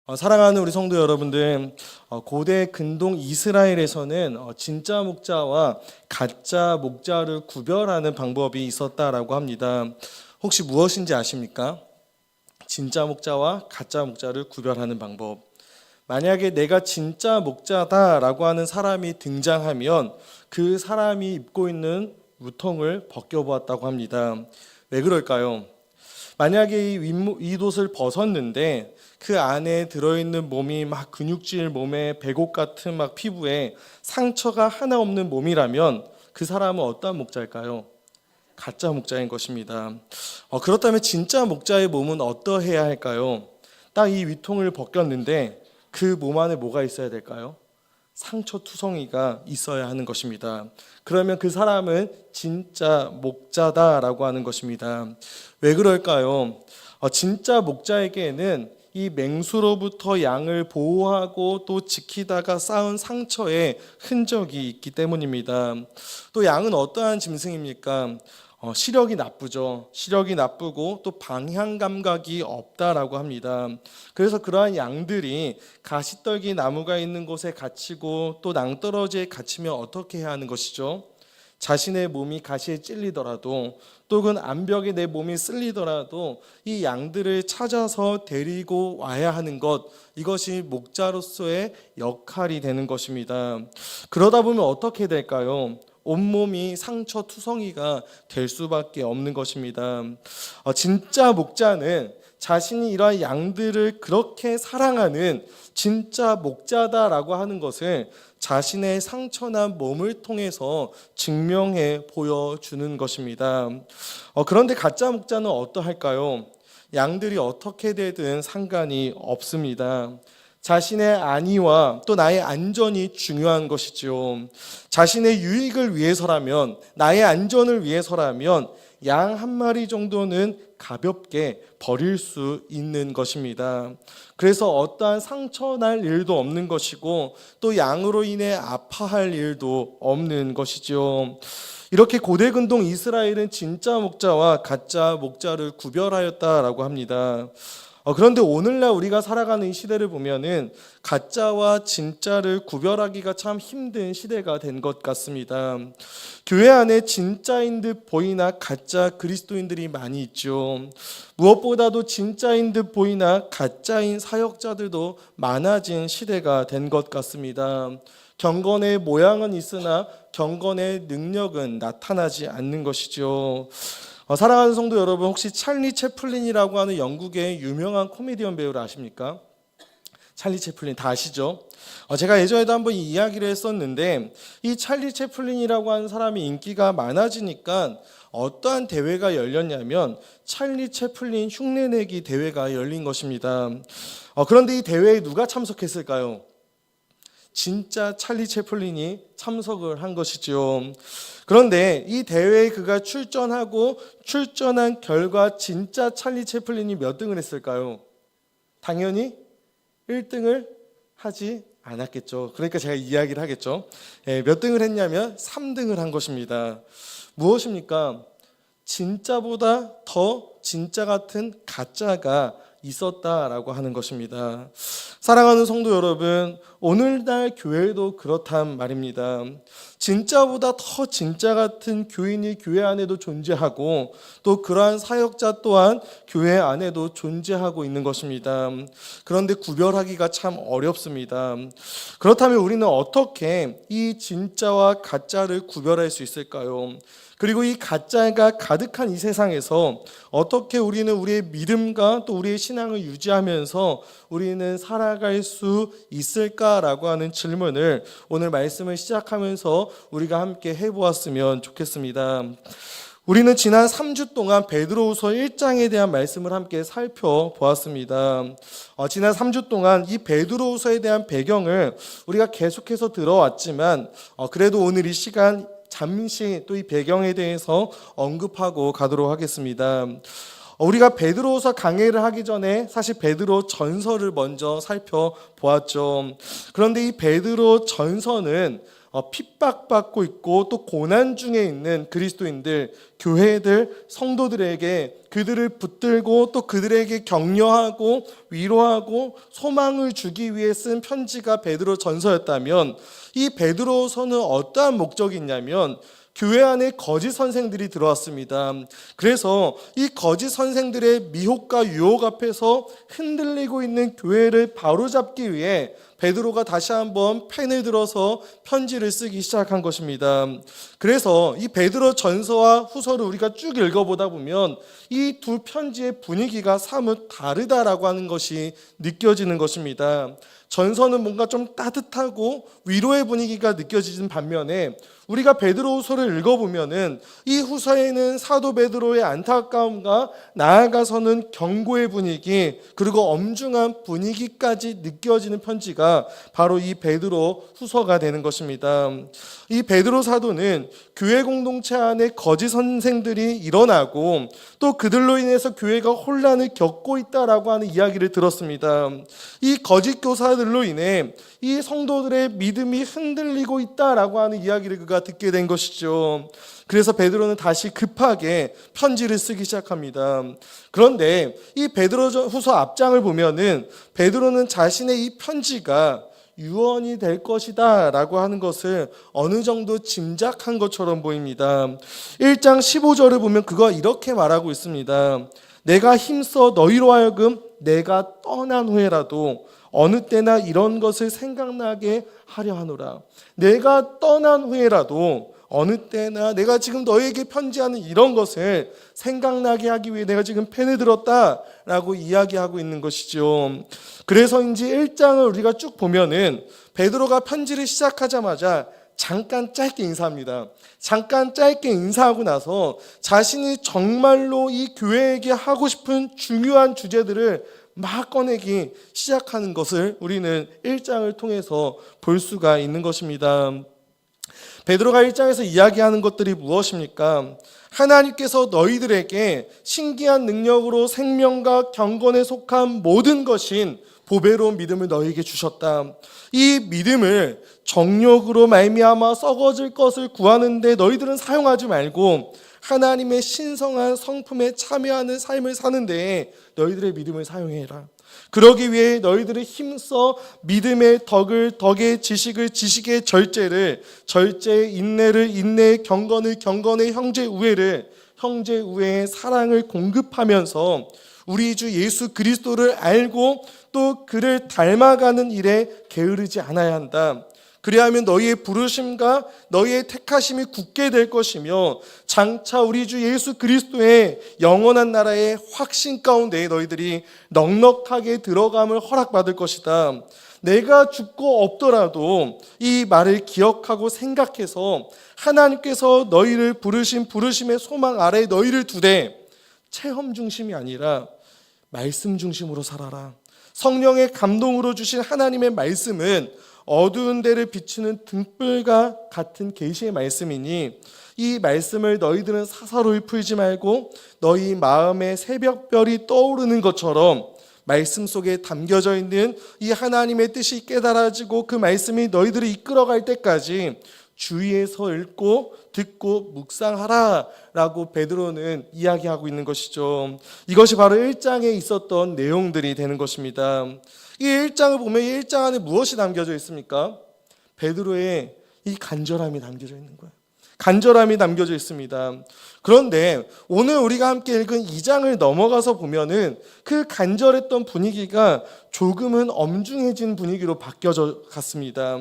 사랑하는 우리 성도 여러분들, 고대 근동 이스라엘에서는 진짜 목자와 가짜 목자를 구별하는 방법이 있었다라고 합니다. 혹시 무엇인지 아십니까? 진짜 목자와 가짜 목자를 구별하는 방법. 만약에 내가 진짜 목자다라고 하는 사람이 등장하면 그 사람이 입고 있는 우통을 벗겨보았다고 합니다. 왜 그럴까요? 만약에 이 윗옷을 벗었는데 그 안에 들어있는 몸이 막 근육질 몸에 배곡 같은 막 피부에 상처가 하나 없는 몸이라면 그 사람은 어떠한 목자일까요? 가짜 목자인 것입니다. 그렇다면 진짜 목자의 몸은 어떠해야 할까요? 딱 이 위통을 벗겼는데 그 몸 안에 뭐가 있어야 될까요? 상처 투성이가 있어야 하는 것입니다. 그러면 그 사람은 진짜 목자다라고 하는 것입니다. 왜 그럴까요? 진짜 목자에게는 이 맹수로부터 양을 보호하고 또 지키다가 쌓은 상처의 흔적이 있기 때문입니다. 또 양은 어떠한 짐승입니까? 시력이 나쁘죠. 시력이 나쁘고 또 방향 감각이 없다라고 합니다. 그래서 그러한 양들이 가시떨기 나무가 있는 곳에 갇히고 또 낭떠러지에 갇히면 어떻게 해야 하는 것이죠? 자신의 몸이 가시에 찔리더라도 또는 암벽에 내 몸이 쓸리더라도 이 양들을 찾아서 데리고 와야 하는 것, 이것이 목자로서의 역할이 되는 것입니다. 그러다 보면 어떻게 될까요? 온몸이 상처 투성이가 될 수밖에 없는 것입니다. 진짜 목자는 자신이 이러한 양들을 그렇게 사랑하는 진짜 목자다라고 하는 것을 자신의 상처난 몸을 통해서 증명해 보여주는 것입니다. 그런데 가짜 목자는 어떠할까요? 양들이 어떻게 되든 상관이 없습니다. 자신의 안위와 또 나의 안전이 중요한 것이죠. 자신의 유익을 위해서라면, 나의 안전을 위해서라면 양 한 마리 정도는 가볍게 버릴 수 있는 것입니다. 그래서 어떠한 상처 날 일도 없는 것이고 또 양으로 인해 아파할 일도 없는 것이죠. 이렇게 고대 근동 이스라엘은 진짜 목자와 가짜 목자를 구별하였다라고 합니다. 그런데 오늘날 우리가 살아가는 이 시대를 보면은 가짜와 진짜를 구별하기가 참 힘든 시대가 된 것 같습니다. 교회 안에 진짜인 듯 보이나 가짜 그리스도인들이 많이 있죠. 무엇보다도 진짜인 듯 보이나 가짜인 사역자들도 많아진 시대가 된 것 같습니다. 경건의 모양은 있으나 경건의 능력은 나타나지 않는 것이죠. 사랑하는 성도 여러분, 혹시 찰리 채플린이라고 하는 영국의 유명한 코미디언 배우를 아십니까? 찰리 채플린 다 아시죠? 제가 예전에도 한번 이 이야기를 했었는데 이 찰리 채플린이라고 하는 사람이 인기가 많아지니까 어떠한 대회가 열렸냐면 찰리 채플린 흉내내기 대회가 열린 것입니다. 그런데 이 대회에 누가 참석했을까요? 진짜 찰리 채플린이 참석을 한 것이죠. 그런데 이 대회에 그가 출전한 결과 진짜 찰리 채플린이 몇 등을 했을까요? 당연히 1등을 하지 않았겠죠. 그러니까 제가 이야기를 하겠죠. 몇 등을 했냐면 3등을 한 것입니다. 무엇입니까? 진짜보다 더 진짜 같은 가짜가 있었다라고 하는 것입니다. 사랑하는 성도 여러분, 오늘날 교회도 그렇단 말입니다. 진짜보다 더 진짜 같은 교인이 교회 안에도 존재하고 또 그러한 사역자 또한 교회 안에도 존재하고 있는 것입니다. 그런데 구별하기가 참 어렵습니다. 그렇다면 우리는 어떻게 이 진짜와 가짜를 구별할 수 있을까요? 그리고 이 가짜가 가득한 이 세상에서 어떻게 우리는 우리의 믿음과 또 우리의 신앙을 유지하면서 우리는 살아갈 수 있을까라고 하는 질문을 오늘 말씀을 시작하면서 우리가 함께 해보았으면 좋겠습니다. 우리는 지난 3주 동안 베드로후서 1장에 대한 말씀을 함께 살펴보았습니다. 지난 3주 동안 이 베드로후서에 대한 배경을 우리가 계속해서 들어왔지만 그래도 오늘 이 시간 잠시 또 이 배경에 대해서 언급하고 가도록 하겠습니다. 우리가 베드로후서 강해를 하기 전에 사실 베드로 전서를 먼저 살펴보았죠. 그런데 이 베드로 전서는 핍박받고 있고 또 고난 중에 있는 그리스도인들, 교회들, 성도들에게 그들을 붙들고 또 그들에게 격려하고 위로하고 소망을 주기 위해 쓴 편지가 베드로 전서였다면, 이 베드로서는 어떠한 목적이 있냐면 교회 안에 거짓 선생들이 들어왔습니다. 그래서 이 거짓 선생들의 미혹과 유혹 앞에서 흔들리고 있는 교회를 바로잡기 위해 베드로가 다시 한번 펜을 들어서 편지를 쓰기 시작한 것입니다. 그래서 이 베드로 전서와 후서를 우리가 쭉 읽어보다 보면 이 두 편지의 분위기가 사뭇 다르다라고 하는 것이 느껴지는 것입니다. 전서는 뭔가 좀 따뜻하고 위로의 분위기가 느껴지는 반면에 우리가 베드로후서를 읽어보면은 이 후서에는 사도 베드로의 안타까움과 나아가서는 경고의 분위기, 그리고 엄중한 분위기까지 느껴지는 편지가 바로 이 베드로 후서가 되는 것입니다. 이 베드로 사도는 교회 공동체 안에 거짓 선생들이 일어나고 또 그들로 인해서 교회가 혼란을 겪고 있다라고 하는 이야기를 들었습니다. 이 거짓 교사들로 인해 이 성도들의 믿음이 흔들리고 있다라고 하는 이야기를 그가 듣게 된 것이죠. 그래서 베드로는 다시 급하게 편지를 쓰기 시작합니다. 그런데 이 베드로 후서 앞장을 보면은 베드로는 자신의 이 편지가 유언이 될 것이다 라고 하는 것을 어느 정도 짐작한 것처럼 보입니다. 1장 15절을 보면 그가 이렇게 말하고 있습니다. 내가 힘써 너희로 하여금 내가 떠난 후에라도 어느 때나 이런 것을 생각나게 하려 하노라. 내가 떠난 후에라도 어느 때나 내가 지금 너에게 편지하는 이런 것을 생각나게 하기 위해 내가 지금 펜을 들었다라고 이야기하고 있는 것이죠. 그래서인지 1장을 우리가 쭉 보면은 베드로가 편지를 시작하자마자 잠깐 짧게 인사합니다. 잠깐 짧게 인사하고 나서 자신이 정말로 이 교회에게 하고 싶은 중요한 주제들을 막 꺼내기 시작하는 것을 우리는 1장을 통해서 볼 수가 있는 것입니다. 베드로가 1장에서 이야기하는 것들이 무엇입니까? 하나님께서 너희들에게 신기한 능력으로 생명과 경건에 속한 모든 것인 보배로운 믿음을 너희에게 주셨다. 이 믿음을 정욕으로 말미암아 썩어질 것을 구하는데 너희들은 사용하지 말고 하나님의 신성한 성품에 참여하는 삶을 사는데 너희들의 믿음을 사용해라. 그러기 위해 너희들을 힘써 믿음의 덕의 지식을 지식의 절제를, 절제의 인내를, 인내의 경건을, 경건의 형제 우애를, 형제 우애의 사랑을 공급하면서 우리 주 예수 그리스도를 알고 또 그를 닮아가는 일에 게으르지 않아야 한다. 그리하면 너희의 부르심과 너희의 택하심이 굳게 될 것이며 장차 우리 주 예수 그리스도의 영원한 나라의 확신 가운데 너희들이 넉넉하게 들어감을 허락받을 것이다. 내가 죽고 없더라도 이 말을 기억하고 생각해서 하나님께서 너희를 부르신 부르심의 소망 아래에 너희를 두되 체험 중심이 아니라 말씀 중심으로 살아라. 성령의 감동으로 주신 하나님의 말씀은 어두운 데를 비추는 등불과 같은 계시의 말씀이니 이 말씀을 너희들은 사사로이 풀지 말고 너희 마음에 새벽별이 떠오르는 것처럼 말씀 속에 담겨져 있는 이 하나님의 뜻이 깨달아지고 그 말씀이 너희들을 이끌어갈 때까지 주위에서 읽고 듣고 묵상하라 라고 베드로는 이야기하고 있는 것이죠. 이것이 바로 1장에 있었던 내용들이 되는 것입니다. 이 1장을 보면 이 1장 안에 무엇이 담겨져 있습니까? 베드로의 이 간절함이 담겨져 있는 거예요. 간절함이 담겨져 있습니다. 그런데 오늘 우리가 함께 읽은 2장을 넘어가서 보면은 그 간절했던 분위기가 조금은 엄중해진 분위기로 바뀌어져 갔습니다.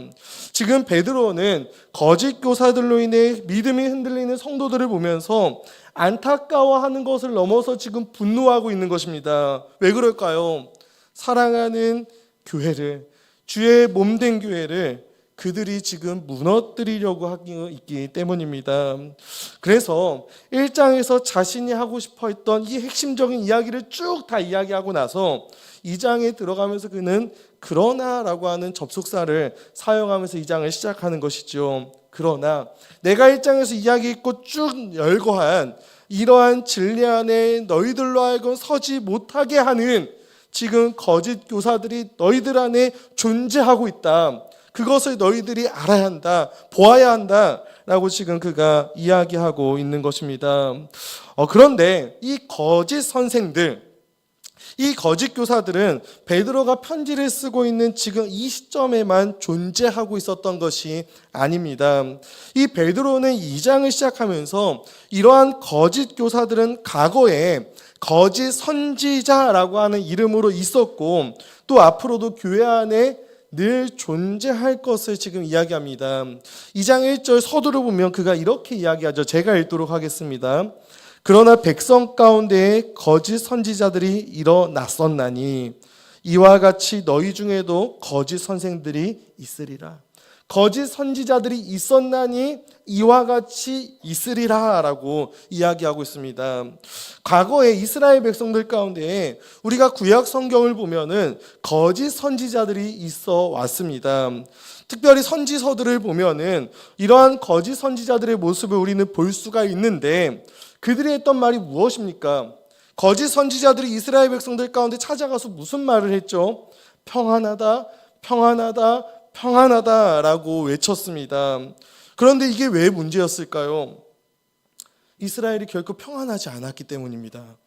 지금 베드로는 거짓 교사들로 인해 믿음이 흔들리는 성도들을 보면서 안타까워하는 것을 넘어서 지금 분노하고 있는 것입니다. 왜 그럴까요? 사랑하는 교회를, 주의 몸된 교회를 그들이 지금 무너뜨리려고 하고 있기 때문입니다. 그래서 1장에서 자신이 하고 싶어 했던 이 핵심적인 이야기를 쭉 다 이야기하고 나서 2장에 들어가면서 그는 그러나라고 하는 접속사를 사용하면서 2장을 시작하는 것이죠. 그러나 내가 1장에서 이야기했고 쭉 열거한 이러한 진리 안에 너희들로 하여금 서지 못하게 하는 지금 거짓 교사들이 너희들 안에 존재하고 있다. 그것을 너희들이 알아야 한다, 보아야 한다 라고 지금 그가 이야기하고 있는 것입니다. 그런데 이 거짓 선생들, 이 거짓 교사들은 베드로가 편지를 쓰고 있는 지금 이 시점에만 존재하고 있었던 것이 아닙니다. 이 베드로는 2장을 시작하면서 이러한 거짓 교사들은 과거에 거짓 선지자라고 하는 이름으로 있었고 또 앞으로도 교회 안에 늘 존재할 것을 지금 이야기합니다. 2장 1절 서두를 보면 그가 이렇게 이야기하죠. 제가 읽도록 하겠습니다. 그러나 백성 가운데에 거짓 선지자들이 일어났었나니 이와 같이 너희 중에도 거짓 선생들이 있으리라. 거짓 선지자들이 있었나니 이와 같이 있으리라 라고 이야기하고 있습니다. 과거에 이스라엘 백성들 가운데 우리가 구약 성경을 보면은 거짓 선지자들이 있어 왔습니다. 특별히 선지서들을 보면은 이러한 거짓 선지자들의 모습을 우리는 볼 수가 있는데 그들이 했던 말이 무엇입니까? 거짓 선지자들이 이스라엘 백성들 가운데 찾아가서 무슨 말을 했죠? 평안하다, 평안하다, 평안하다라고 외쳤습니다. 그런데 이게 왜 문제였을까요? 이스라엘이 결코 평안하지 않았기 때문입니다.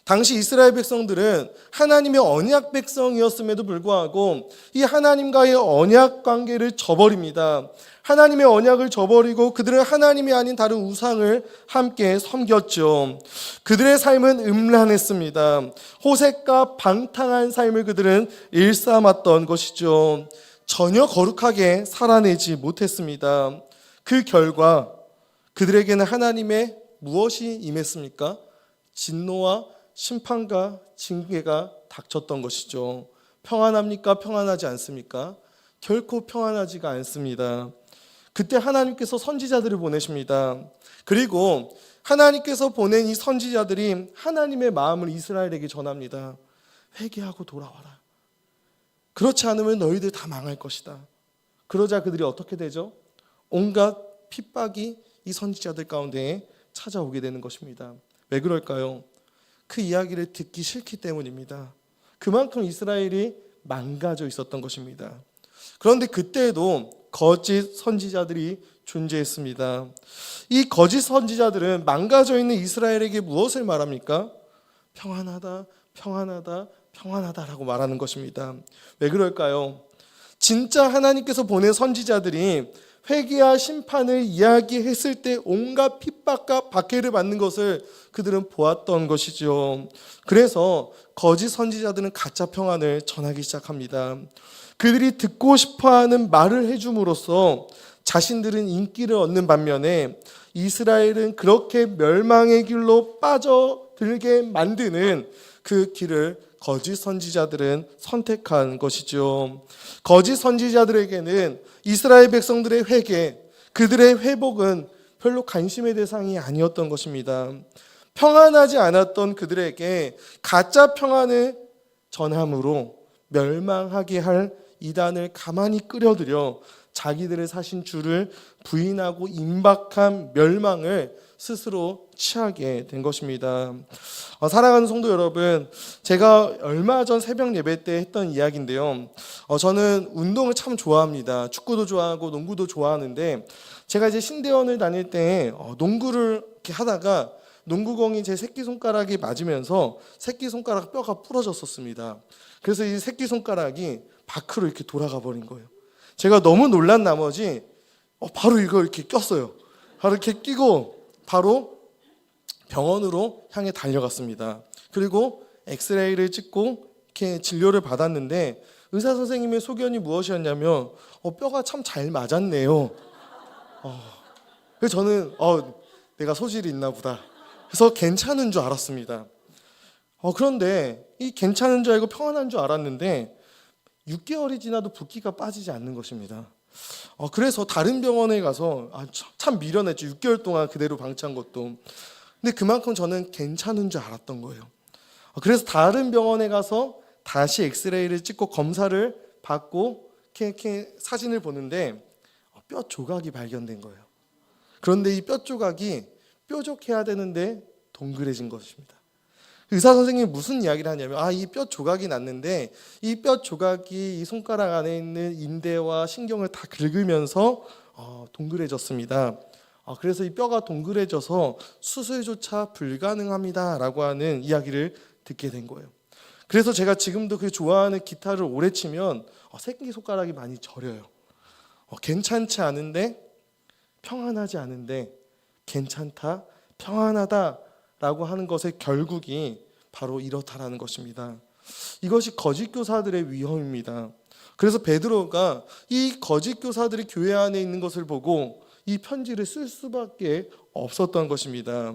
당시 이스라엘 백성들은 하나님의 언약 백성이었음에도 불구하고 이 하나님과의 언약 관계를 저버립니다. 하나님의 언약을 저버리고 그들은 하나님이 아닌 다른 우상을 함께 섬겼죠. 그들의 삶은 음란했습니다. 호색과 방탕한 삶을 그들은 일삼았던 것이죠. 전혀 거룩하게 살아내지 못했습니다. 그 결과 그들에게는 하나님의 무엇이 임했습니까? 진노와 심판과 징계가 닥쳤던 것이죠. 평안합니까? 평안하지 않습니까? 결코 평안하지가 않습니다. 그때 하나님께서 선지자들을 보내십니다. 그리고 하나님께서 보낸 이 선지자들이 하나님의 마음을 이스라엘에게 전합니다. 회개하고 돌아와라. 그렇지 않으면 너희들 다 망할 것이다. 그러자 그들이 어떻게 되죠? 온갖 핍박이 이 선지자들 가운데 찾아오게 되는 것입니다. 왜 그럴까요? 그 이야기를 듣기 싫기 때문입니다. 그만큼 이스라엘이 망가져 있었던 것입니다. 그런데 그때에도 거짓 선지자들이 존재했습니다. 이 거짓 선지자들은 망가져 있는 이스라엘에게 무엇을 말합니까? 평안하다, 평안하다, 평안하다라고 말하는 것입니다. 왜 그럴까요? 진짜 하나님께서 보낸 선지자들이 회개와 심판을 이야기했을 때 온갖 핍박과 박해를 받는 것을 그들은 보았던 것이죠. 그래서 거짓 선지자들은 가짜 평안을 전하기 시작합니다. 그들이 듣고 싶어하는 말을 해줌으로써 자신들은 인기를 얻는 반면에 이스라엘은 그렇게 멸망의 길로 빠져들게 만드는 그 길을 거짓 선지자들은 선택한 것이죠. 거짓 선지자들에게는 이스라엘 백성들의 회개, 그들의 회복은 별로 관심의 대상이 아니었던 것입니다. 평안하지 않았던 그들에게 가짜 평안을 전함으로 멸망하게 할 이단을 가만히 끌어들여 자기들의 사신 주를 부인하고 임박한 멸망을 스스로 취하게 된 것입니다. 사랑하는 성도 여러분, 제가 얼마 전 새벽 예배 때 했던 이야기인데요. 저는 운동을 참 좋아합니다. 축구도 좋아하고 농구도 좋아하는데 제가 이제 신대원을 다닐 때 농구를 이렇게 하다가 농구공이 제 새끼손가락에 맞으면서 새끼손가락 뼈가 부러졌었습니다. 그래서 이 새끼손가락이 밖으로 이렇게 돌아가 버린 거예요. 제가 너무 놀란 나머지 바로 이걸 이렇게 꼈어요. 바로 이렇게 끼고 바로 병원으로 향해 달려갔습니다. 그리고 엑스레이를 찍고 이렇게 진료를 받았는데 의사 선생님의 소견이 무엇이었냐면 뼈가 참 잘 맞았네요. 그래서 저는 내가 소질이 있나 보다. 그래서 괜찮은 줄 알았습니다. 그런데 이 괜찮은 줄 알고 평안한 줄 알았는데 6개월이 지나도 붓기가 빠지지 않는 것입니다. 그래서 다른 병원에 가서 참 미련했죠. 6개월 동안 그대로 방치한 것도. 근데 그만큼 저는 괜찮은 줄 알았던 거예요. 그래서 다른 병원에 가서 다시 엑스레이를 찍고 검사를 받고 이렇게 사진을 보는데 뼈 조각이 발견된 거예요. 그런데 이 뼈 조각이 뾰족해야 되는데 동그래진 것입니다. 의사 선생님이 무슨 이야기를 하냐면 이 뼈 조각이 났는데 이 뼈 조각이 이 손가락 안에 있는 인대와 신경을 다 긁으면서 동그래졌습니다. 그래서 이 뼈가 동그래져서 수술조차 불가능합니다라고 하는 이야기를 듣게 된 거예요. 그래서 제가 지금도 그 좋아하는 기타를 오래 치면 새끼손가락이 많이 저려요. 괜찮지 않은데, 평안하지 않은데 괜찮다, 평안하다라고 하는 것의 결국이 바로 이렇다라는 것입니다. 이것이 거짓 교사들의 위험입니다. 그래서 베드로가 이 거짓 교사들이 교회 안에 있는 것을 보고 이 편지를 쓸 수밖에 없었던 것입니다.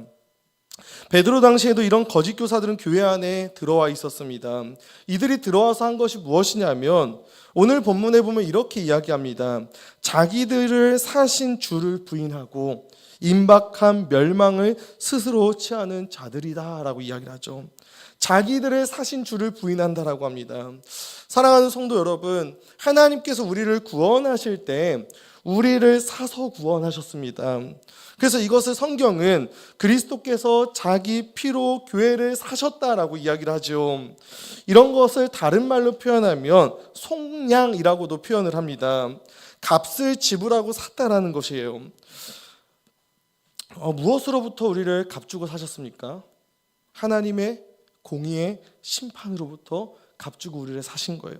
베드로 당시에도 이런 거짓 교사들은 교회 안에 들어와 있었습니다. 이들이 들어와서 한 것이 무엇이냐면 오늘 본문에 보면 이렇게 이야기합니다. 자기들을 사신 주를 부인하고 임박한 멸망을 스스로 취하는 자들이다 라고 이야기를 하죠. 자기들을 사신 주를 부인한다라고 합니다. 사랑하는 성도 여러분, 하나님께서 우리를 구원하실 때 우리를 사서 구원하셨습니다. 그래서 이것을 성경은 그리스도께서 자기 피로 교회를 사셨다라고 이야기를 하죠. 이런 것을 다른 말로 표현하면 속량이라고도 표현을 합니다. 값을 지불하고 샀다라는 것이에요. 무엇으로부터 우리를 값주고 사셨습니까? 하나님의 공의의 심판으로부터 값주고 우리를 사신 거예요.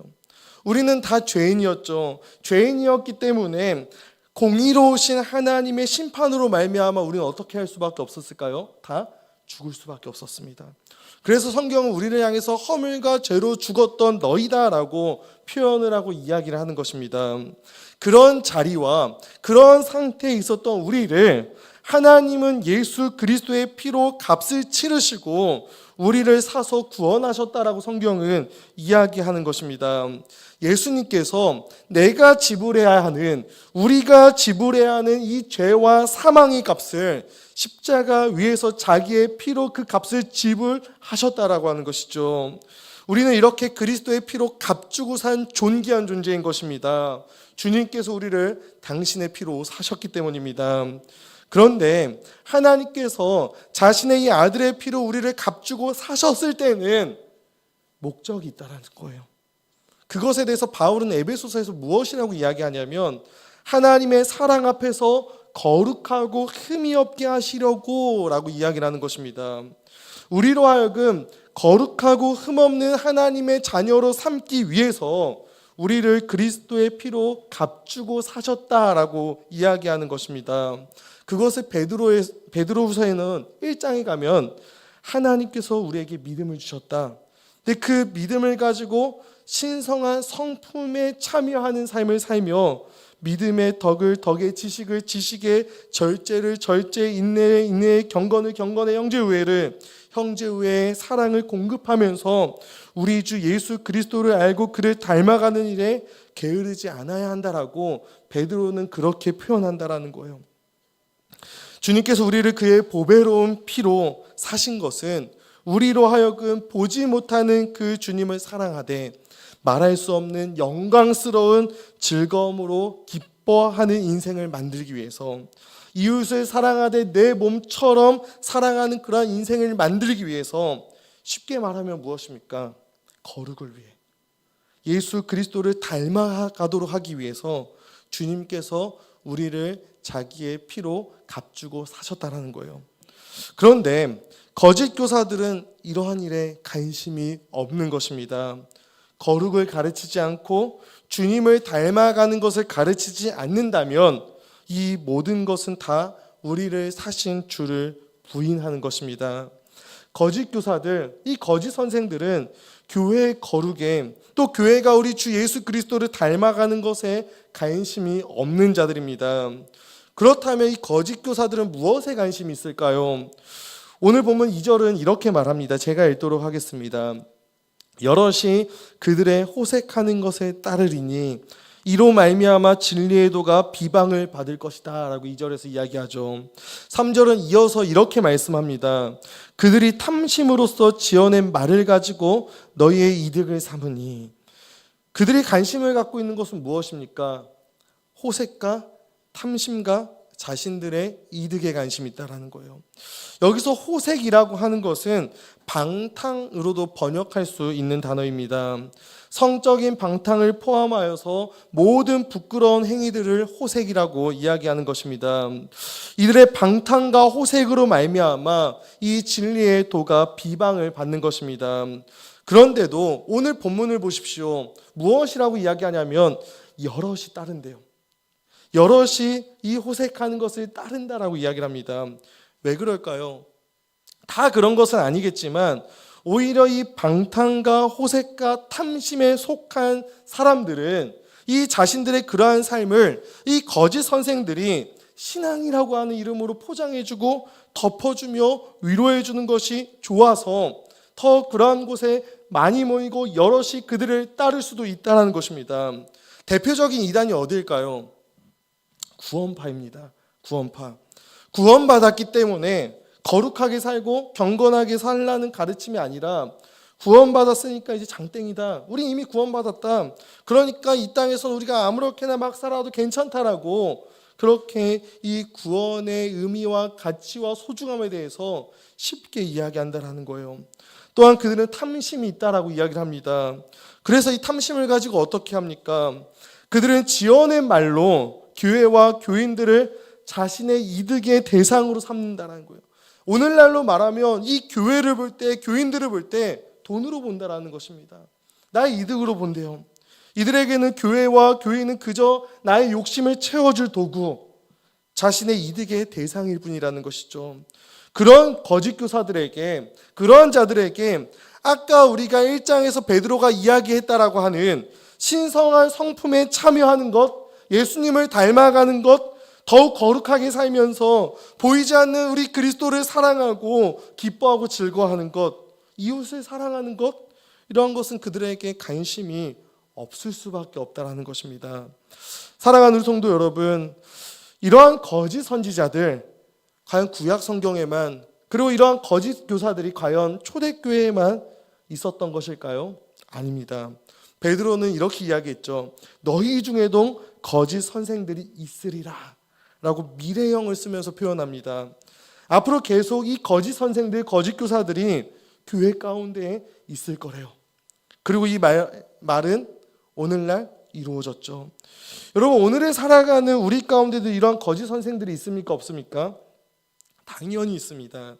우리는 다 죄인이었죠. 죄인이었기 때문에 공의로우신 하나님의 심판으로 말미암아 우리는 어떻게 할 수밖에 없었을까요? 다 죽을 수밖에 없었습니다. 그래서 성경은 우리를 향해서 허물과 죄로 죽었던 너희다라고 표현을 하고 이야기를 하는 것입니다. 그런 자리와 그런 상태에 있었던 우리를 하나님은 예수 그리스도의 피로 값을 치르시고 우리를 사서 구원하셨다라고 성경은 이야기하는 것입니다. 예수님께서 내가 지불해야 하는, 우리가 지불해야 하는 이 죄와 사망의 값을 십자가 위에서 자기의 피로 그 값을 지불하셨다라고 하는 것이죠. 우리는 이렇게 그리스도의 피로 값주고 산 존귀한 존재인 것입니다. 주님께서 우리를 당신의 피로 사셨기 때문입니다. 그런데 하나님께서 자신의 이 아들의 피로 우리를 값주고 사셨을 때는 목적이 있다는 거예요. 그것에 대해서 바울은 에베소서에서 무엇이라고 이야기하냐면 하나님의 사랑 앞에서 거룩하고 흠이 없게 하시려고 라고 이야기를 하는 것입니다. 우리로 하여금 거룩하고 흠없는 하나님의 자녀로 삼기 위해서 우리를 그리스도의 피로 값주고 사셨다라고 이야기하는 것입니다. 그것을 베드로후서에는 1장에 가면 하나님께서 우리에게 믿음을 주셨다. 근데 그 믿음을 가지고 신성한 성품에 참여하는 삶을 살며 믿음의 덕을 덕의 지식을 지식의 절제를 절제, 인내의 인내의 경건을 경건의 형제우애를 형제우애의 사랑을 공급하면서 우리 주 예수 그리스도를 알고 그를 닮아가는 일에 게으르지 않아야 한다라고 베드로는 그렇게 표현한다라는 거예요. 주님께서 우리를 그의 보배로운 피로 사신 것은 우리로 하여금 보지 못하는 그 주님을 사랑하되 말할 수 없는 영광스러운 즐거움으로 기뻐하는 인생을 만들기 위해서, 이웃을 사랑하되 내 몸처럼 사랑하는 그러한 인생을 만들기 위해서, 쉽게 말하면 무엇입니까? 거룩을 위해, 예수 그리스도를 닮아가도록 하기 위해서 주님께서 우리를 자기의 피로 값주고 사셨다는 거예요. 그런데 거짓 교사들은 이러한 일에 관심이 없는 것입니다. 거룩을 가르치지 않고 주님을 닮아가는 것을 가르치지 않는다면 이 모든 것은 다 우리를 사신 주를 부인하는 것입니다. 거짓 교사들, 이 거짓 선생들은 교회의 거룩에, 또 교회가 우리 주 예수 그리스도를 닮아가는 것에 관심이 없는 자들입니다. 그렇다면 이 거짓 교사들은 무엇에 관심이 있을까요? 오늘 보면 2절은 이렇게 말합니다. 제가 읽도록 하겠습니다. 여럿이 그들의 호색하는 것에 따르리니 이로 말미암아 진리의 도가 비방을 받을 것이다 라고 2절에서 이야기하죠. 3절은 이어서 이렇게 말씀합니다. 그들이 탐심으로써 지어낸 말을 가지고 너희의 이득을 삼으니. 그들이 관심을 갖고 있는 것은 무엇입니까? 호색과 탐심과 자신들의 이득에 관심이 있다라는 거예요. 여기서 호색이라고 하는 것은 방탕으로도 번역할 수 있는 단어입니다. 성적인 방탕을 포함하여서 모든 부끄러운 행위들을 호색이라고 이야기하는 것입니다. 이들의 방탕과 호색으로 말미암아 이 진리의 도가 비방을 받는 것입니다. 그런데도 오늘 본문을 보십시오. 무엇이라고 이야기하냐면 여럿이 따른대요. 여럿이 이 호색하는 것을 따른다라고 이야기를 합니다. 왜 그럴까요? 다 그런 것은 아니겠지만 오히려 이 방탕과 호색과 탐심에 속한 사람들은 이 자신들의 그러한 삶을 이 거짓 선생들이 신앙이라고 하는 이름으로 포장해주고 덮어주며 위로해주는 것이 좋아서 더 그러한 곳에 많이 모이고 여럿이 그들을 따를 수도 있다는 것입니다. 대표적인 이단이 어디일까요? 구원파입니다. 구원파. 구원받았기 때문에 거룩하게 살고 경건하게 살라는 가르침이 아니라 구원받았으니까 이제 장땡이다. 우리 이미 구원받았다. 그러니까 이 땅에서 우리가 아무렇게나 막 살아도 괜찮다라고 그렇게 이 구원의 의미와 가치와 소중함에 대해서 쉽게 이야기한다라는 거예요. 또한 그들은 탐심이 있다라고 이야기를 합니다. 그래서 이 탐심을 가지고 어떻게 합니까? 그들은 지어낸 말로 교회와 교인들을 자신의 이득의 대상으로 삼는다는 거예요. 오늘날로 말하면 이 교회를 볼 때, 교인들을 볼 때 돈으로 본다라는 것입니다. 나의 이득으로 본대요. 이들에게는 교회와 교인은 그저 나의 욕심을 채워줄 도구, 자신의 이득의 대상일 뿐이라는 것이죠. 그런 거짓 교사들에게, 그러한 자들에게 아까 우리가 1장에서 베드로가 이야기했다라고 하는 신성한 성품에 참여하는 것, 예수님을 닮아가는 것, 더욱 거룩하게 살면서 보이지 않는 우리 그리스도를 사랑하고 기뻐하고 즐거워하는 것, 이웃을 사랑하는 것, 이러한 것은 그들에게 관심이 없을 수밖에 없다는 것입니다. 사랑하는 우리 성도 여러분, 이러한 거짓 선지자들, 과연 구약 성경에만, 그리고 이러한 거짓 교사들이 과연 초대교회에만 있었던 것일까요? 아닙니다. 베드로는 이렇게 이야기했죠. 너희 중에도 거짓 선생들이 있으리라 라고 미래형을 쓰면서 표현합니다. 앞으로 계속 이 거짓 선생들, 거짓 교사들이 교회 가운데 있을 거래요. 그리고 이 말은 오늘날 이루어졌죠. 여러분, 오늘에 살아가는 우리 가운데도 이러한 거짓 선생들이 있습니까? 없습니까? 당연히 있습니다.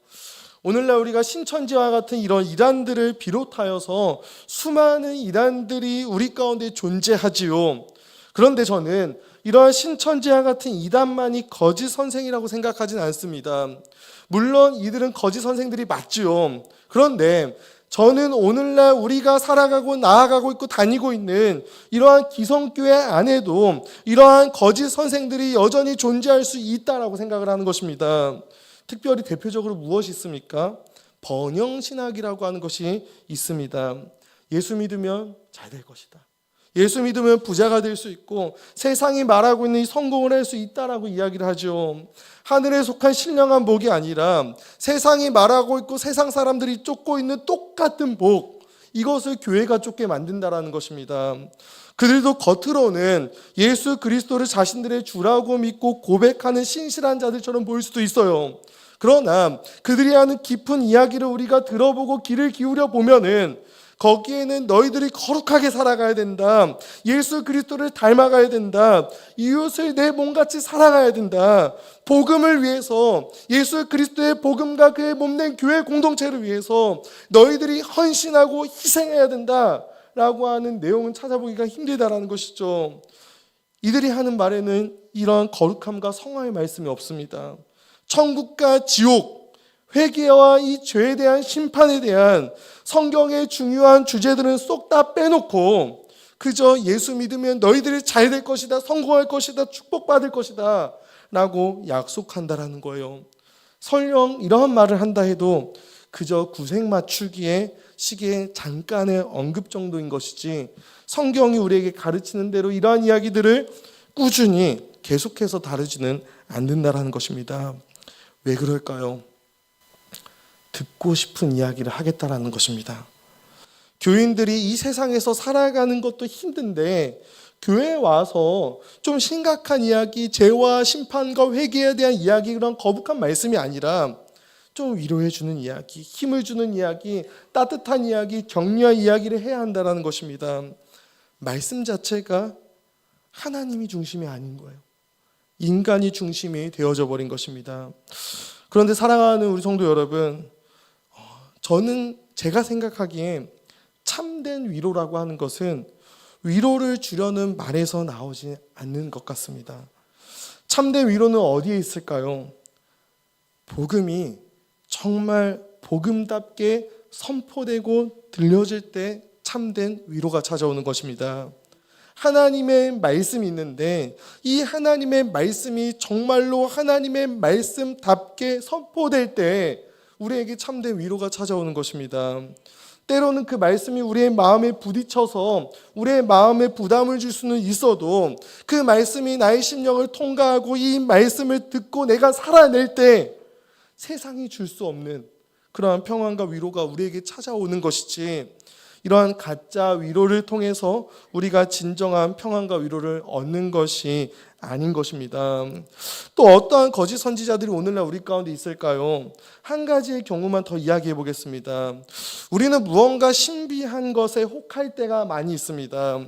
오늘날 우리가 신천지와 같은 이런 이단들을 비롯하여서 수많은 이단들이 우리 가운데 존재하지요. 그런데 저는 이러한 신천지와 같은 이단만이 거짓 선생이라고 생각하진 않습니다. 물론 이들은 거짓 선생들이 맞지요. 그런데 저는 오늘날 우리가 살아가고 나아가고 있고 다니고 있는 이러한 기성교회 안에도 이러한 거짓 선생들이 여전히 존재할 수 있다라고 생각을 하는 것입니다. 특별히 대표적으로 무엇이 있습니까? 번영신학이라고 하는 것이 있습니다. 예수 믿으면 잘 될 것이다. 예수 믿으면 부자가 될 수 있고 세상이 말하고 있는 이 성공을 할 수 있다라고 이야기를 하죠. 하늘에 속한 신령한 복이 아니라 세상이 말하고 있고 세상 사람들이 쫓고 있는 똑같은 복, 이것을 교회가 쫓게 만든다라는 것입니다. 그들도 겉으로는 예수 그리스도를 자신들의 주라고 믿고 고백하는 신실한 자들처럼 보일 수도 있어요. 그러나 그들이 하는 깊은 이야기를 우리가 들어보고 귀를 기울여 보면은 거기에는 너희들이 거룩하게 살아가야 된다. 예수 그리스도를 닮아가야 된다. 이웃을 내 몸같이 살아가야 된다. 복음을 위해서, 예수 그리스도의 복음과 그의 몸된 교회 공동체를 위해서 너희들이 헌신하고 희생해야 된다 라고 하는 내용은 찾아보기가 힘들다라는 것이죠. 이들이 하는 말에는 이러한 거룩함과 성화의 말씀이 없습니다. 천국과 지옥, 회개와 이 죄에 대한 심판에 대한 성경의 중요한 주제들은 쏙 다 빼놓고 그저 예수 믿으면 너희들이 잘 될 것이다, 성공할 것이다, 축복받을 것이다 라고 약속한다라는 거예요. 설령 이러한 말을 한다 해도 그저 구색 맞추기에 시기에 잠깐의 언급 정도인 것이지 성경이 우리에게 가르치는 대로 이러한 이야기들을 꾸준히 계속해서 다루지는 않는다라는 것입니다. 왜 그럴까요? 듣고 싶은 이야기를 하겠다라는 것입니다. 교인들이 이 세상에서 살아가는 것도 힘든데 교회에 와서 좀 심각한 이야기, 죄와 심판과 회개에 대한 이야기, 그런 거북한 말씀이 아니라 좀 위로해 주는 이야기, 힘을 주는 이야기, 따뜻한 이야기, 격려의 이야기를 해야 한다는 것입니다. 말씀 자체가 하나님이 중심이 아닌 거예요. 인간이 중심이 되어져 버린 것입니다. 그런데 사랑하는 우리 성도 여러분, 저는 제가 생각하기에 참된 위로라고 하는 것은 위로를 주려는 말에서 나오지 않는 것 같습니다. 참된 위로는 어디에 있을까요? 복음이 정말 복음답게 선포되고 들려질 때 참된 위로가 찾아오는 것입니다. 하나님의 말씀이 있는데 이 하나님의 말씀이 정말로 하나님의 말씀답게 선포될 때 우리에게 참된 위로가 찾아오는 것입니다. 때로는 그 말씀이 우리의 마음에 부딪혀서 우리의 마음에 부담을 줄 수는 있어도 그 말씀이 나의 심령을 통과하고 이 말씀을 듣고 내가 살아낼 때 세상이 줄 수 없는 그러한 평안과 위로가 우리에게 찾아오는 것이지, 이러한 가짜 위로를 통해서 우리가 진정한 평안과 위로를 얻는 것이 아닌 것입니다. 또 어떠한 거짓 선지자들이 오늘날 우리 가운데 있을까요? 한 가지의 경우만 더 이야기해 보겠습니다. 우리는 무언가 신비한 것에 혹할 때가 많이 있습니다.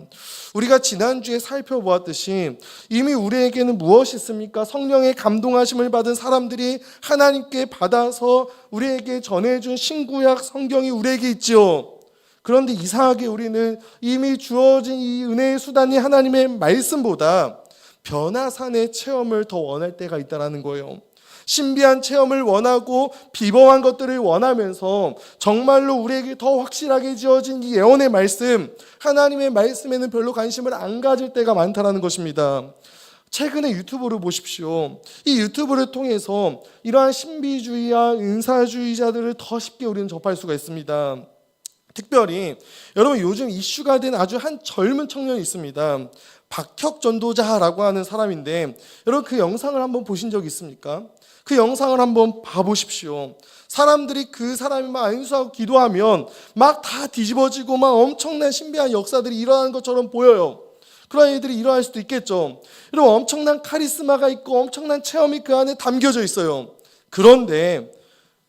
우리가 지난주에 살펴보았듯이 이미 우리에게는 무엇이 있습니까? 성령의 감동하심을 받은 사람들이 하나님께 받아서 우리에게 전해준 신구약 성경이 우리에게 있지요. 그런데 이상하게 우리는 이미 주어진 이 은혜의 수단이 하나님의 말씀보다 변화산의 체험을 더 원할 때가 있다는 거예요. 신비한 체험을 원하고 비범한 것들을 원하면서 정말로 우리에게 더 확실하게 지어진 이 예언의 말씀, 하나님의 말씀에는 별로 관심을 안 가질 때가 많다는 것입니다. 최근에 유튜브를 보십시오. 이 유튜브를 통해서 이러한 신비주의와 은사주의자들을 더 쉽게 우리는 접할 수가 있습니다. 특별히 여러분, 요즘 이슈가 된 아주 한 젊은 청년이 있습니다. 박혁 전도자라고 하는 사람인데, 여러분 그 영상을 한번 보신 적 있습니까? 그 영상을 한번 봐보십시오. 사람들이 그 사람이 막 안수하고 기도하면 막 다 뒤집어지고 막 엄청난 신비한 역사들이 일어나는 것처럼 보여요. 그런 일들이 일어날 수도 있겠죠. 여러분, 엄청난 카리스마가 있고 엄청난 체험이 그 안에 담겨져 있어요. 그런데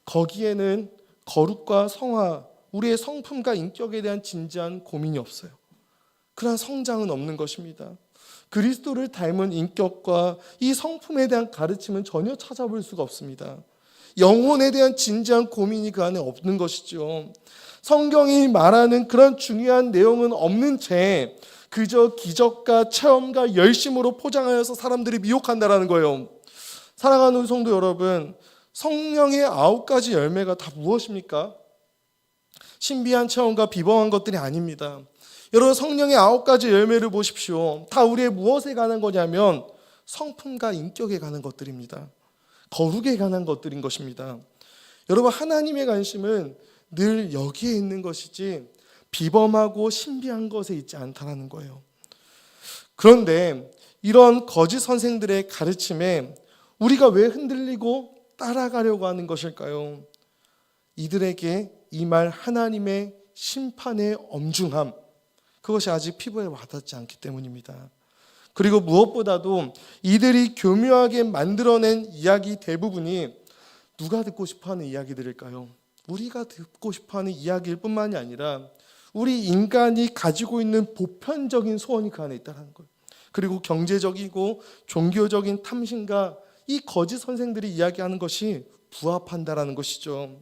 거기에는 거룩과 성화, 우리의 성품과 인격에 대한 진지한 고민이 없어요. 그러한 성장은 없는 것입니다. 그리스도를 닮은 인격과 이 성품에 대한 가르침은 전혀 찾아볼 수가 없습니다. 영혼에 대한 진지한 고민이 그 안에 없는 것이죠. 성경이 말하는 그런 중요한 내용은 없는 채 그저 기적과 체험과 열심으로 포장하여서 사람들이 미혹한다는 거예요. 사랑하는 우리 성도 여러분, 성령의 9가지 열매가 다 무엇입니까? 신비한 체험과 비범한 것들이 아닙니다. 여러분, 성령의 9가지 열매를 보십시오. 다 우리의 무엇에 관한 거냐면 성품과 인격에 관한 것들입니다. 거룩에 관한 것들인 것입니다. 여러분, 하나님의 관심은 늘 여기에 있는 것이지 비범하고 신비한 것에 있지 않다는 거예요. 그런데 이런 거짓 선생들의 가르침에 우리가 왜 흔들리고 따라가려고 하는 것일까요? 이들에게 이 말 하나님의 심판의 엄중함, 그것이 아직 피부에 와닿지 않기 때문입니다. 그리고 무엇보다도 이들이 교묘하게 만들어낸 이야기 대부분이 누가 듣고 싶어하는 이야기들일까요? 우리가 듣고 싶어하는 이야기일 뿐만이 아니라 우리 인간이 가지고 있는 보편적인 소원이 그 안에 있다는 거예요. 그리고 경제적이고 종교적인 탐심과 이 거짓 선생들이 이야기하는 것이 부합한다라는 것이죠.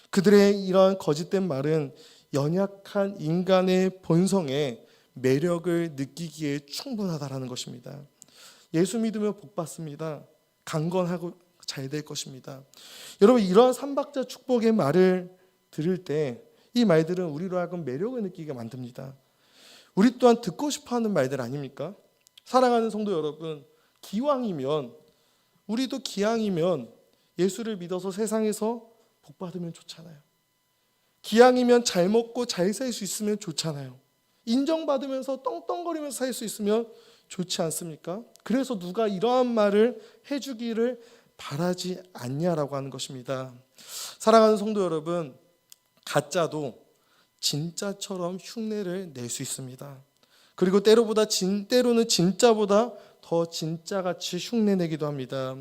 그들의 이러한 거짓된 말은 연약한 인간의 본성에 매력을 느끼기에 충분하다라는 것입니다. 예수 믿으면 복 받습니다. 강건하고 잘 될 것입니다. 여러분, 이러한 삼박자 축복의 말을 들을 때 이 말들은 우리로 하여금 매력을 느끼게 만듭니다. 우리 또한 듣고 싶어하는 말들 아닙니까? 사랑하는 성도 여러분, 기왕이면 우리도 기왕이면 예수를 믿어서 세상에서 복 받으면 좋잖아요. 기왕이면 잘 먹고 잘 살 수 있으면 좋잖아요. 인정받으면서 떵떵거리면서 살 수 있으면 좋지 않습니까? 그래서 누가 이러한 말을 해주기를 바라지 않냐라고 하는 것입니다. 사랑하는 성도 여러분, 가짜도 진짜처럼 흉내를 낼 수 있습니다. 그리고 때로는 진짜보다 더 진짜같이 흉내내기도 합니다.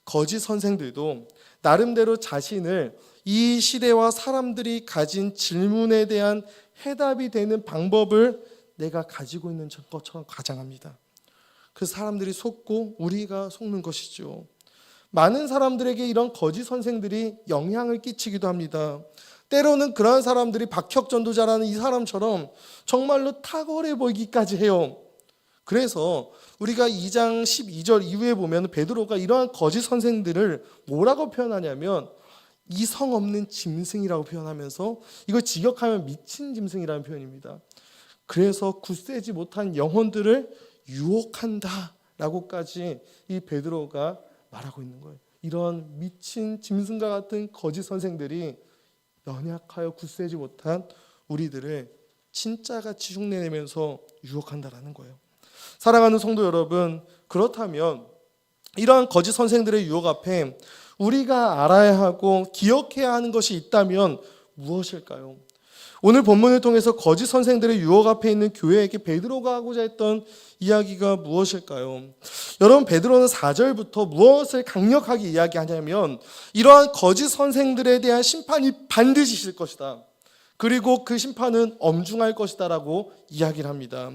거짓 선생들도 나름대로 자신을 이 시대와 사람들이 가진 질문에 대한 해답이 되는 방법을 내가 가지고 있는 것처럼 가장합니다. 그 사람들이 속고 우리가 속는 것이죠. 많은 사람들에게 이런 거짓 선생들이 영향을 끼치기도 합니다. 때로는 그러한 사람들이 박혁전도자라는 이 사람처럼 정말로 탁월해 보이기까지 해요. 그래서 우리가 2장 12절 이후에 보면 베드로가 이러한 거짓 선생들을 뭐라고 표현하냐면 이성 없는 짐승이라고 표현하면서 이걸 직역하면 미친 짐승이라는 표현입니다. 그래서 굳세지 못한 영혼들을 유혹한다라고까지 이 베드로가 말하고 있는 거예요. 이런 미친 짐승과 같은 거짓 선생들이 연약하여 굳세지 못한 우리들을 진짜같이 흉내내면서 유혹한다라는 거예요. 사랑하는 성도 여러분, 그렇다면 이러한 거짓 선생들의 유혹 앞에 우리가 알아야 하고 기억해야 하는 것이 있다면 무엇일까요? 오늘 본문을 통해서 거짓 선생들의 유혹 앞에 있는 교회에게 베드로가 하고자 했던 이야기가 무엇일까요? 여러분, 베드로는 4절부터 무엇을 강력하게 이야기하냐면 이러한 거짓 선생들에 대한 심판이 반드시 있을 것이다. 그리고 그 심판은 엄중할 것이다 라고 이야기를 합니다.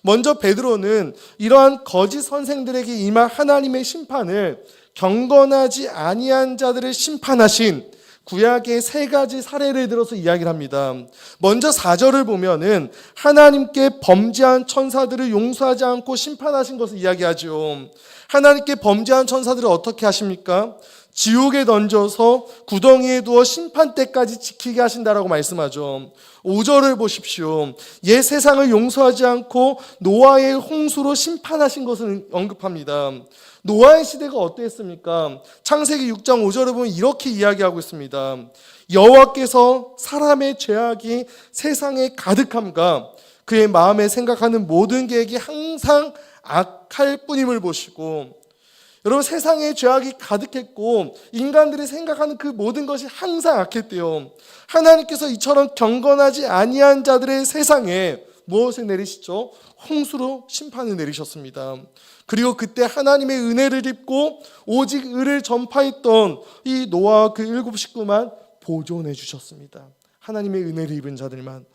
먼저 베드로는 이러한 거짓 선생들에게 임할 하나님의 심판을 경건하지 아니한 자들을 심판하신 구약의 3가지 사례를 들어서 이야기를 합니다. 먼저 4절을 보면은 하나님께 범죄한 천사들을 용서하지 않고 심판하신 것을 이야기하죠. 하나님께 범죄한 천사들을 어떻게 하십니까? 지옥에 던져서 구덩이에 두어 심판 때까지 지키게 하신다라고 말씀하죠. 5절을 보십시오. 옛 세상을 용서하지 않고 노아의 홍수로 심판하신 것을 언급합니다. 노아의 시대가 어땠습니까? 창세기 6장 5절을 보면 이렇게 이야기하고 있습니다. 여호와께서 사람의 죄악이 세상에 가득함과 그의 마음에 생각하는 모든 계획이 항상 악할 뿐임을 보시고, 여러분, 세상에 죄악이 가득했고 인간들이 생각하는 그 모든 것이 항상 악했대요. 하나님께서 이처럼 경건하지 아니한 자들의 세상에 무엇을 내리시죠? 홍수로 심판을 내리셨습니다. 그리고 그때 하나님의 은혜를 입고 오직 의를 전파했던 이 노아와 그 7 식구만 보존해 주셨습니다. 하나님의 은혜를 입은 자들만.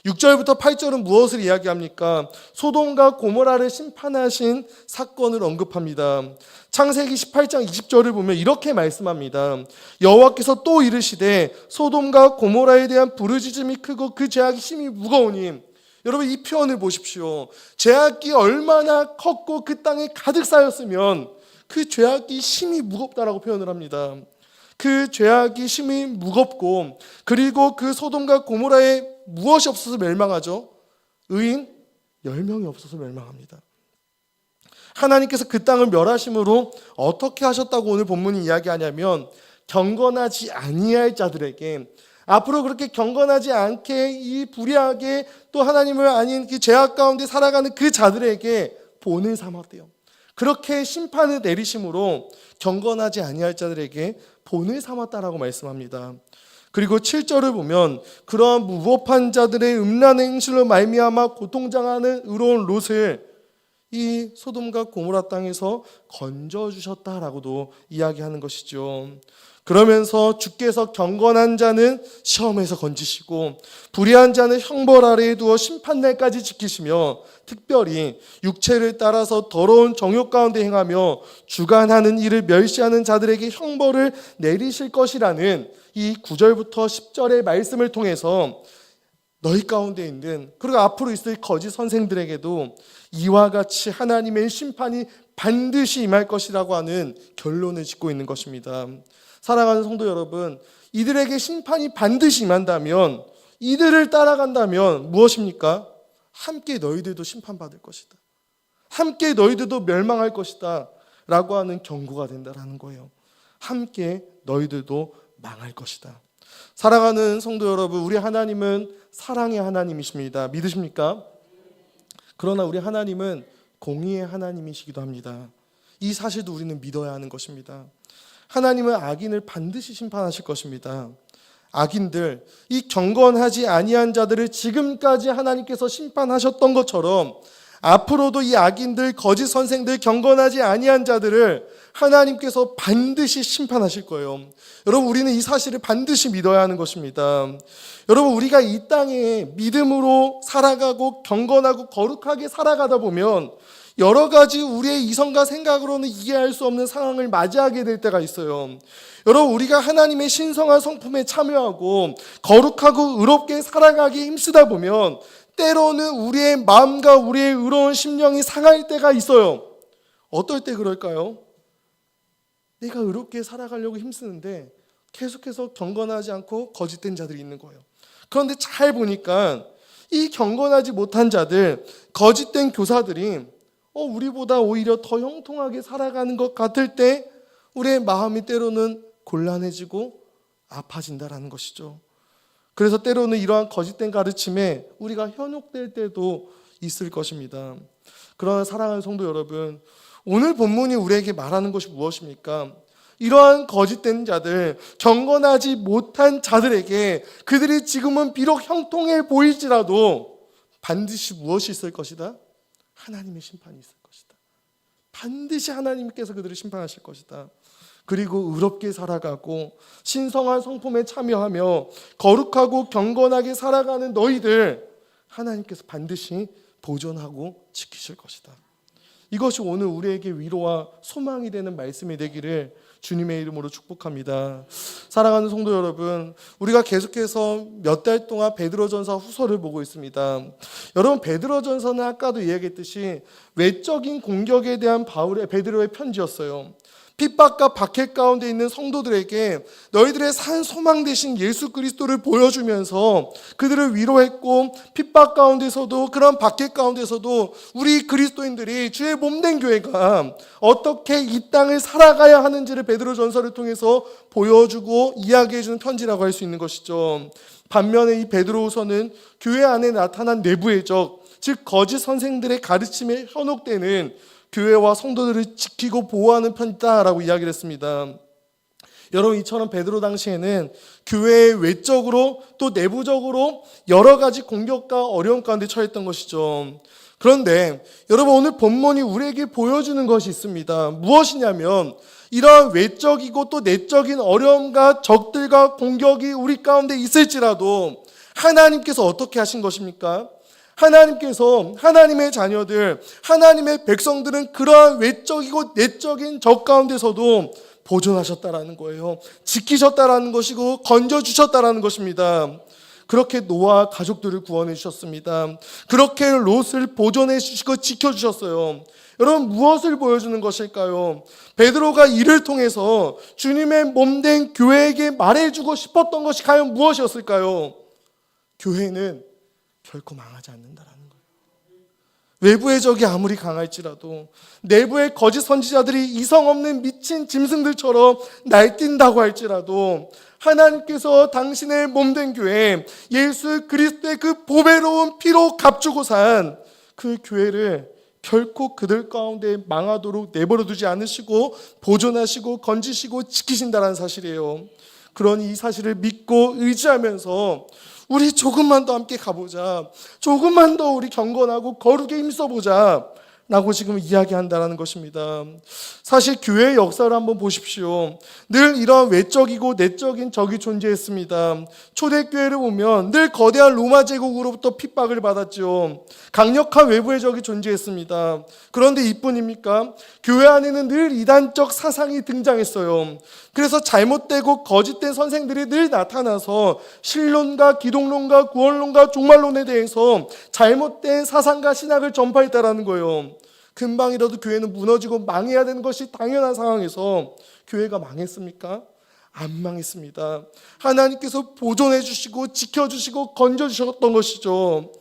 6절부터 8절은 무엇을 이야기합니까? 소돔과 고모라를 심판하신 사건을 언급합니다. 창세기 18장 20절을 보면 이렇게 말씀합니다. 여호와께서 또 이르시되 소돔과 고모라에 대한 부르짖음이 크고 그 죄악이 심히 무거우니. 여러분, 이 표현을 보십시오. 죄악이 얼마나 컸고 그 땅에 가득 쌓였으면 그 죄악이 심히 무겁다라고 표현을 합니다. 그 죄악이 심히 무겁고, 그리고 그 소돔과 고모라에 무엇이 없어서 멸망하죠? 의인 10명이 없어서 멸망합니다. 하나님께서 그 땅을 멸하심으로 어떻게 하셨다고 오늘 본문이 이야기하냐면 경건하지 아니할 자들에게, 앞으로 그렇게 경건하지 않게 이 불의하게 또 하나님을 아닌 그 죄악 가운데 살아가는 그 자들에게 본을 삼았대요. 그렇게 심판을 내리심으로 경건하지 아니할 자들에게 본을 삼았다라고 말씀합니다. 그리고 7절을 보면 그러한 무법한 자들의 음란의 행실로 말미암아 고통당하는 의로운 롯을 이 소돔과 고모라 땅에서 건져주셨다라고도 이야기하는 것이죠. 그러면서 주께서 경건한 자는 시험에서 건지시고 불의한 자는 형벌 아래에 두어 심판날까지 지키시며, 특별히 육체를 따라서 더러운 정욕 가운데 행하며 주관하는 일을 멸시하는 자들에게 형벌을 내리실 것이라는 이 9절부터 10절의 말씀을 통해서 너희 가운데 있는, 그리고 앞으로 있을 거짓 선생들에게도 이와 같이 하나님의 심판이 반드시 임할 것이라고 하는 결론을 짓고 있는 것입니다. 사랑하는 성도 여러분, 이들에게 심판이 반드시 임한다면, 이들을 따라간다면 무엇입니까? 함께 너희들도 심판받을 것이다, 함께 너희들도 멸망할 것이다 라고 하는 경고가 된다라는 거예요. 함께 너희들도 망할 것이다. 사랑하는 성도 여러분, 우리 하나님은 사랑의 하나님이십니다. 믿으십니까? 그러나 우리 하나님은 공의의 하나님이시기도 합니다. 이 사실도 우리는 믿어야 하는 것입니다. 하나님은 악인을 반드시 심판하실 것입니다. 악인들, 이 경건하지 아니한 자들을 지금까지 하나님께서 심판하셨던 것처럼 앞으로도 이 악인들, 거짓 선생들, 경건하지 아니한 자들을 하나님께서 반드시 심판하실 거예요. 여러분, 우리는 이 사실을 반드시 믿어야 하는 것입니다. 여러분, 우리가 이 땅에 믿음으로 살아가고 경건하고 거룩하게 살아가다 보면 여러 가지 우리의 이성과 생각으로는 이해할 수 없는 상황을 맞이하게 될 때가 있어요. 여러분, 우리가 하나님의 신성한 성품에 참여하고 거룩하고 의롭게 살아가기 힘쓰다 보면 때로는 우리의 마음과 우리의 의로운 심령이 상할 때가 있어요. 어떨 때 그럴까요? 내가 의롭게 살아가려고 힘쓰는데 계속해서 경건하지 않고 거짓된 자들이 있는 거예요. 그런데 잘 보니까 이 경건하지 못한 자들, 거짓된 교사들이 우리보다 오히려 더 형통하게 살아가는 것 같을 때 우리의 마음이 때로는 곤란해지고 아파진다라는 것이죠. 그래서 때로는 이러한 거짓된 가르침에 우리가 현혹될 때도 있을 것입니다. 그러나 사랑하는 성도 여러분, 오늘 본문이 우리에게 말하는 것이 무엇입니까? 이러한 거짓된 자들, 경건하지 못한 자들에게 그들이 지금은 비록 형통해 보일지라도 반드시 무엇이 있을 것이다? 하나님의 심판이 있을 것이다. 반드시 하나님께서 그들을 심판하실 것이다. 그리고 의롭게 살아가고 신성한 성품에 참여하며 거룩하고 경건하게 살아가는 너희들 하나님께서 반드시 보존하고 지키실 것이다. 이것이 오늘 우리에게 위로와 소망이 되는 말씀이 되기를 주님의 이름으로 축복합니다. 사랑하는 성도 여러분, 우리가 계속해서 몇 달 동안 베드로전서 후서를 보고 있습니다. 여러분, 베드로전서는 아까도 이야기했듯이 외적인 공격에 대한 베드로의 편지였어요. 핍박과 박해 가운데 있는 성도들에게 너희들의 산 소망 되신 예수 그리스도를 보여주면서 그들을 위로했고, 핍박 가운데서도 그런 박해 가운데서도 우리 그리스도인들이 주의 몸된 교회가 어떻게 이 땅을 살아가야 하는지를 베드로전서를 통해서 보여주고 이야기해주는 편지라고 할 수 있는 것이죠. 반면에 이 베드로후서는 교회 안에 나타난 내부의 적, 즉 거짓 선생들의 가르침에 현혹되는 교회와 성도들을 지키고 보호하는 편이다라고 이야기를 했습니다. 여러분, 이처럼 베드로 당시에는 교회의 외적으로 또 내부적으로 여러 가지 공격과 어려움 가운데 처했던 것이죠. 그런데 여러분, 오늘 본문이 우리에게 보여주는 것이 있습니다. 무엇이냐면 이러한 외적이고 또 내적인 어려움과 적들과 공격이 우리 가운데 있을지라도 하나님께서 어떻게 하신 것입니까? 하나님께서 하나님의 자녀들, 하나님의 백성들은 그러한 외적이고 내적인 적 가운데서도 보존하셨다라는 거예요. 지키셨다라는 것이고 건져주셨다라는 것입니다. 그렇게 노아 가족들을 구원해 주셨습니다. 그렇게 롯을 보존해 주시고 지켜주셨어요. 여러분, 무엇을 보여주는 것일까요? 베드로가 이를 통해서 주님의 몸된 교회에게 말해주고 싶었던 것이 과연 무엇이었을까요? 교회는 결코 망하지 않는다라는 거예요. 외부의 적이 아무리 강할지라도 내부의 거짓 선지자들이 이성 없는 미친 짐승들처럼 날뛴다고 할지라도 하나님께서 당신의 몸된 교회 예수 그리스도의 그 보배로운 피로 값주고 산 그 교회를 결코 그들 가운데 망하도록 내버려 두지 않으시고 보존하시고 건지시고 지키신다는 사실이에요. 그런 이 사실을 믿고 의지하면서 우리 조금만 더 함께 가보자, 조금만 더 우리 경건하고 거룩에 힘써보자 라고 지금 이야기한다는 것입니다. 사실 교회의 역사를 한번 보십시오. 늘 이런 외적이고 내적인 적이 존재했습니다. 초대교회를 보면 늘 거대한 로마 제국으로부터 핍박을 받았죠. 강력한 외부의 적이 존재했습니다. 그런데 이뿐입니까? 교회 안에는 늘 이단적 사상이 등장했어요. 그래서 잘못되고 거짓된 선생들이 늘 나타나서 신론과 기독론과 구원론과 종말론에 대해서 잘못된 사상과 신학을 전파했다라는 거예요. 금방이라도 교회는 무너지고 망해야 되는 것이 당연한 상황에서 교회가 망했습니까? 안 망했습니다. 하나님께서 보존해 주시고 지켜주시고 건져주셨던 것이죠.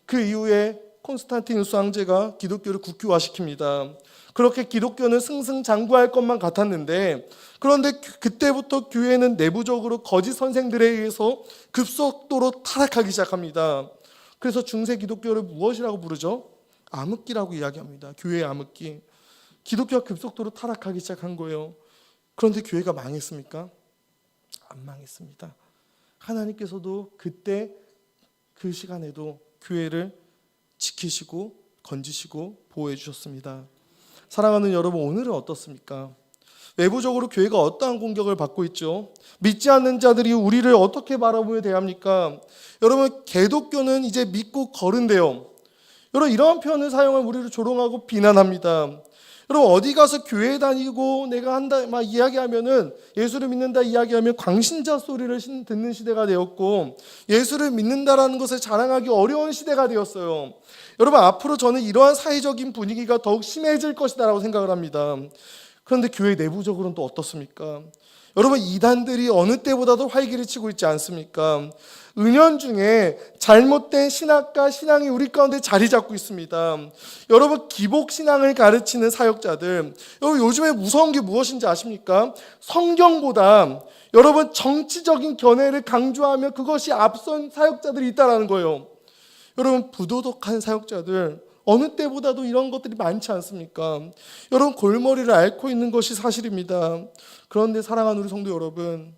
그 이후에 콘스탄티누스 황제가 기독교를 국교화시킵니다. 그렇게 기독교는 승승장구할 것만 같았는데, 그런데 그때부터 교회는 내부적으로 거짓 선생들에 의해서 급속도로 타락하기 시작합니다. 그래서 중세 기독교를 무엇이라고 부르죠? 암흑기라고 이야기합니다. 교회의 암흑기. 기독교가 급속도로 타락하기 시작한 거예요. 그런데 교회가 망했습니까? 안 망했습니다. 하나님께서도 그때 그 시간에도 교회를 지키시고 건지시고 보호해 주셨습니다. 사랑하는 여러분, 오늘은 어떻습니까? 외부적으로 교회가 어떠한 공격을 받고 있죠? 믿지 않는 자들이 우리를 어떻게 바라보며 대합니까? 여러분, 개독교는 이제 믿고 거른대요. 여러분, 이러한 표현을 사용하면 우리를 조롱하고 비난합니다. 여러분, 어디 가서 교회 다니고 내가 한다 막 이야기하면은, 예수를 믿는다 이야기하면 광신자 소리를 듣는 시대가 되었고, 예수를 믿는다라는 것을 자랑하기 어려운 시대가 되었어요. 여러분, 앞으로 저는 이러한 사회적인 분위기가 더욱 심해질 것이다라고 생각을 합니다. 그런데 교회 내부적으로는 또 어떻습니까? 여러분, 이단들이 어느 때보다도 활기를 치고 있지 않습니까? 은연중에 잘못된 신학과 신앙이 우리 가운데 자리 잡고 있습니다. 여러분, 기복신앙을 가르치는 사역자들, 여러분, 요즘에 무서운 게 무엇인지 아십니까? 성경보다 여러분 정치적인 견해를 강조하며 그것이 앞선 사역자들이 있다는 거예요. 여러분, 부도덕한 사역자들, 어느 때보다도 이런 것들이 많지 않습니까? 여러분, 골머리를 앓고 있는 것이 사실입니다. 그런데 사랑하는 우리 성도 여러분,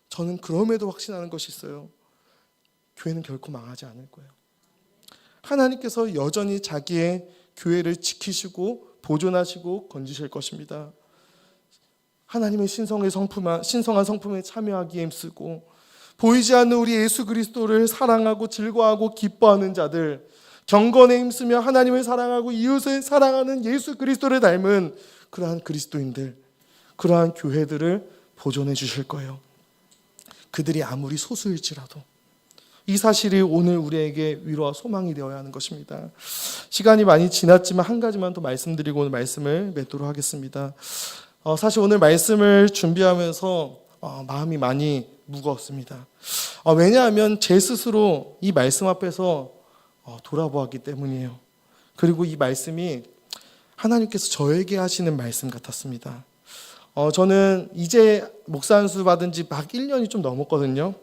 저는 그럼에도 확신하는 것이 있어요. 교회는 결코 망하지 않을 거예요. 하나님께서 여전히 자기의 교회를 지키시고 보존하시고 건지실 것입니다. 하나님의 신성한 성품에 참여하기에 힘쓰고, 보이지 않는 우리 예수 그리스도를 사랑하고 즐거워하고 기뻐하는 자들, 경건에 힘쓰며 하나님을 사랑하고 이웃을 사랑하는 예수 그리스도를 닮은 그러한 그리스도인들, 그러한 교회들을 보존해 주실 거예요. 그들이 아무리 소수일지라도. 이 사실이 오늘 우리에게 위로와 소망이 되어야 하는 것입니다. 시간이 많이 지났지만 한 가지만 더 말씀드리고 오늘 말씀을 맺도록 하겠습니다. 사실 오늘 말씀을 준비하면서 마음이 많이 무거웠습니다. 왜냐하면 제 스스로 이 말씀 앞에서 돌아보았기 때문이에요. 그리고 이 말씀이 하나님께서 저에게 하시는 말씀 같았습니다. 저는 이제 목사 안수 받은 지 막 1년이 좀 넘었거든요.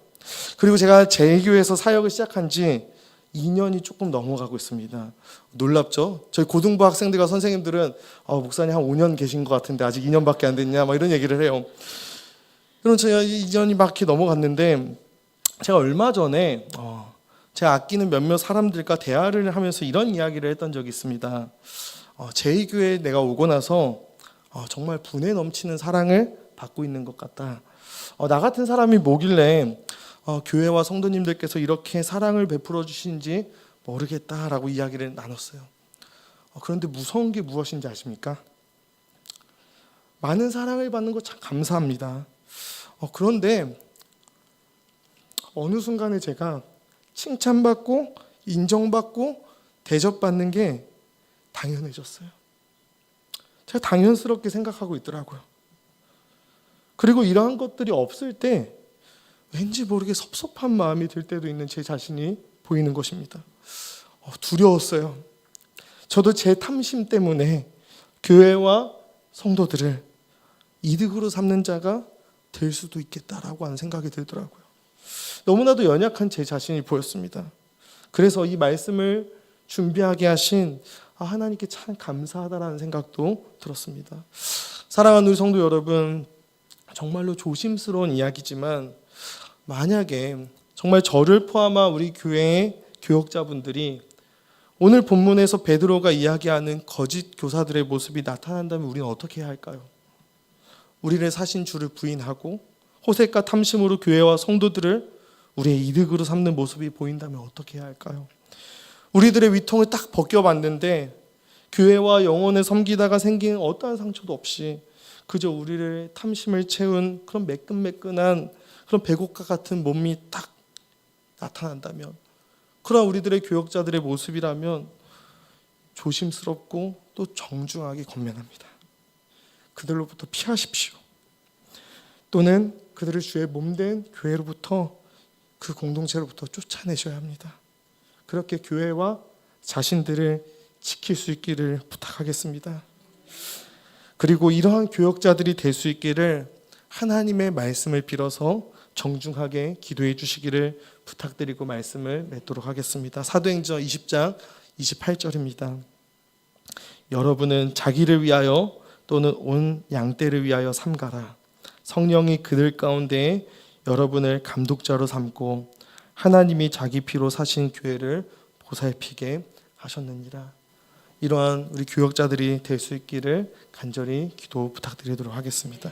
그리고 제가 제1교회에서 사역을 시작한 지 2년이 조금 넘어가고 있습니다. 놀랍죠? 저희 고등부 학생들과 선생님들은 목사님 한 5년 계신 것 같은데 아직 2년밖에 안 됐냐 막 이런 얘기를 해요. 그럼 제가 2년이 막 이렇게 넘어갔는데, 제가 얼마 전에 제가 아끼는 몇몇 사람들과 대화를 하면서 이런 이야기를 했던 적이 있습니다. 제2교회에 내가 오고 나서 정말 분에 넘치는 사랑을 받고 있는 것 같다. 나 같은 사람이 뭐길래 교회와 성도님들께서 이렇게 사랑을 베풀어 주시는지 모르겠다라고 이야기를 나눴어요. 그런데 무서운 게 무엇인지 아십니까? 많은 사랑을 받는 거 참 감사합니다. 그런데 어느 순간에 제가 칭찬받고 인정받고 대접받는 게 당연해졌어요. 제가 당연스럽게 생각하고 있더라고요. 그리고 이러한 것들이 없을 때 왠지 모르게 섭섭한 마음이 들 때도 있는 제 자신이 보이는 것입니다. 두려웠어요. 저도 제 탐심 때문에 교회와 성도들을 이득으로 삼는 자가 될 수도 있겠다라고 하는 생각이 들더라고요. 너무나도 연약한 제 자신이 보였습니다. 그래서 이 말씀을 준비하게 하신 하나님께 참 감사하다라는 생각도 들었습니다. 사랑하는 우리 성도 여러분, 정말로 조심스러운 이야기지만 만약에 정말 저를 포함한 우리 교회의 교역자분들이 오늘 본문에서 베드로가 이야기하는 거짓 교사들의 모습이 나타난다면 우리는 어떻게 해야 할까요? 우리를 사신 주를 부인하고 호색과 탐심으로 교회와 성도들을 우리의 이득으로 삼는 모습이 보인다면 어떻게 해야 할까요? 우리들의 위통을 딱 벗겨봤는데 교회와 영혼을 섬기다가 생긴 어떠한 상처도 없이 그저 우리를 탐심을 채운 그런 매끈매끈한 그런 백옥과 같은 몸이 딱 나타난다면, 그러한 우리들의 교역자들의 모습이라면 조심스럽고 또 정중하게 권면합니다. 그들로부터 피하십시오. 또는 그들을 주의 몸된 교회로부터, 그 공동체로부터 쫓아내셔야 합니다. 그렇게 교회와 자신들을 지킬 수 있기를 부탁하겠습니다. 그리고 이러한 교역자들이 될 수 있기를 하나님의 말씀을 빌어서 정중하게 기도해 주시기를 부탁드리고 말씀을 맺도록 하겠습니다. 사도행전 20장 28절입니다. 여러분은 자기를 위하여 또는 온 양떼를 위하여 삼가라. 성령이 그들 가운데 여러분을 감독자로 삼고 하나님이 자기 피로 사신 교회를 보살피게 하셨느니라. 이러한 우리 교역자들이 될 수 있기를 간절히 기도 부탁드리도록 하겠습니다.